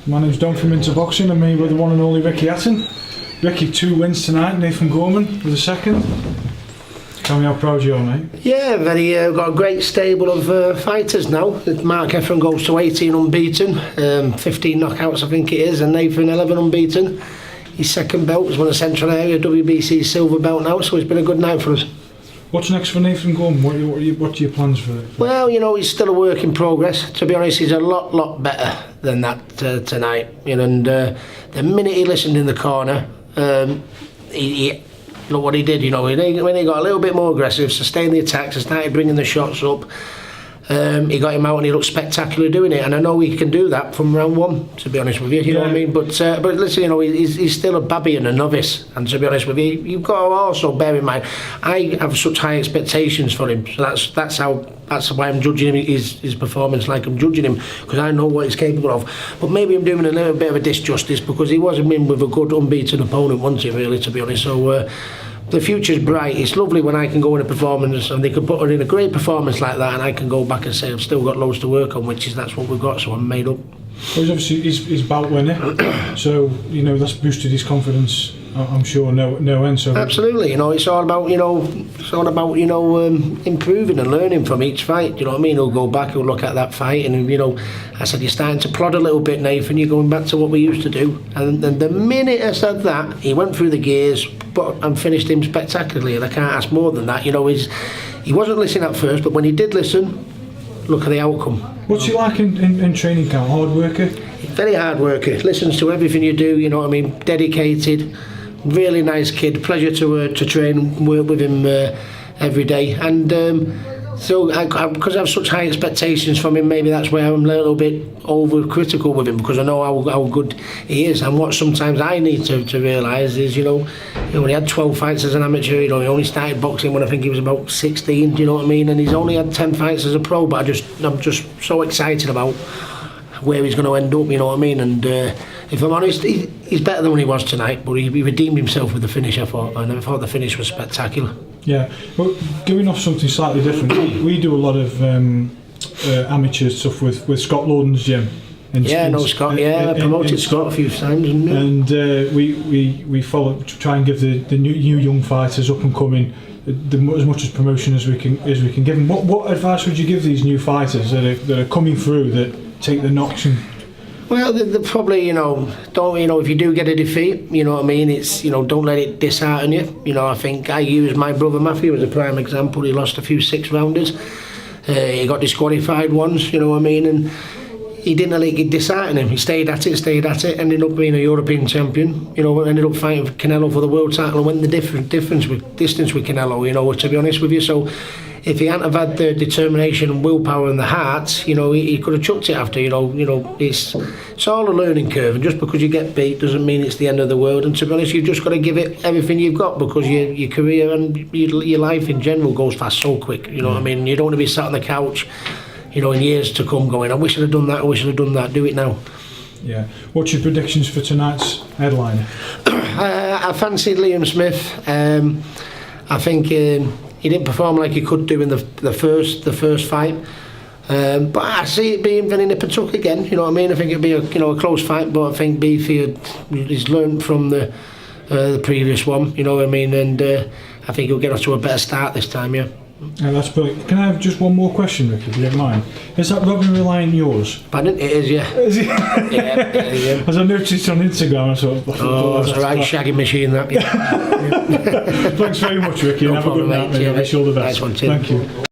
My name's Don from Intuboxing. I'm here with the one and only Ricky Hatton. Ricky, 2 wins tonight. Nathan Gorman with a second. Tell me how proud you are, mate. Yeah, very got a great stable of fighters now. Mark Efron goes to 18 unbeaten, 15 knockouts I think it is, and Nathan 11 unbeaten. His second belt was won a Central Area WBC silver belt now, so it's been a good night for us. What's next for Nathan Gorman? What are your plans for it? Well, you know, he's still a work in progress. To be honest, he's a lot better than that tonight. You know, and the minute he listened in the corner, he look what he did. You know, when he got a little bit more aggressive, sustained the attacks, and started bringing the shots up. He got him out and he looked spectacular doing it, and I know he can do that from round 1, to be honest with you, you know what I mean, but listen, you know, he's still a babby and a novice, and to be honest with you, you've got to also bear in mind, I have such high expectations for him, so that's why I'm judging him, his performance like I'm judging him, because I know what he's capable of. But maybe I'm doing a little bit of a disjustice, because he wasn't in with a good unbeaten opponent, wasn't he, really, to be honest, so the future's bright. It's lovely when I can go in a performance and they can put her in a great performance like that, and I can go back and say I've still got loads to work on, that's what we've got, so I'm made up. Well, he's obviously he's bout winner, so you know that's boosted his confidence, I'm sure, no end. So absolutely, you know, it's all about improving and learning from each fight. You know what I mean? He'll go back, he'll look at that fight, and you know, I said, you're starting to plod a little bit, Nathan. You're going back to what we used to do. And the minute I said that, he went through the gears, and finished him spectacularly. And I can't ask more than that. You know, he wasn't listening at first, but when he did listen, look at the outcome. What's he like in training camp? Hard worker? Very hard worker. Listens to everything you do. You know what I mean? Dedicated. Really nice kid. Pleasure to train and work with him every day. And so because I have such high expectations from him, maybe that's where I'm a little bit overcritical with him, because I know how good he is. And what sometimes I need to realise is, you know, when he had 12 fights as an amateur, you know, he only started boxing when I think he was about 16, do you know what I mean? And he's only had 10 fights as a pro, but I'm just so excited about where he's going to end up, you know what I mean? And if I'm honest, he's better than when he was tonight, but he redeemed himself with the finish, I thought, and I thought the finish was spectacular. Yeah, well, going off something slightly different, we do a lot of amateur stuff with Scott Lawden's gym. I know Scott. I promoted Scott a few times. And we follow, try and give the new young fighters up and coming as much as promotion as we can give them. What advice would you give these new fighters that are coming through that take the knocks and? Well, they probably, you know, don't, you know, if you do get a defeat, you know what I mean, it's, you know, don't let it dishearten you. You know, I think I use my brother Matthew as a prime example. He lost a few 6-rounders. He got disqualified once, you know what I mean, and he didn't let it dishearten him. He stayed at it, ended up being a European champion, you know, ended up fighting Canelo for the world title and went the distance with Canelo, you know, to be honest with you. So if he hadn't have had the determination and willpower and the heart, you know, he could have chucked it after, you know, it's all a learning curve, and just because you get beat doesn't mean it's the end of the world. And to be honest, you've just got to give it everything you've got, because your career and your life in general goes fast so quick, you know what I mean? You don't want to be sat on the couch, you know, in years to come going, I wish I'd have done that, I wish I'd have done that, do it now. Yeah. What's your predictions for tonight's headliner? I fancied Liam Smith. I think he didn't perform like he could do in the first fight, but I see it being very nip and tuck again. You know what I mean? I think it'd be a close fight, but I think Beefy has learned from the previous one. You know what I mean? And I think he'll get off to a better start this time. Yeah. Yeah, that's brilliant. Can I have just one more question, Ricky, if you don't mind? Is that Robin Reliant yours? Pardon? It is, yeah. Is it? Yeah. As I noticed on Instagram, I thought, it's a right shagging machine, that. Yeah. Thanks very much, Ricky, and have a good night, mate. I wish you all the best. Nice one, Thank you.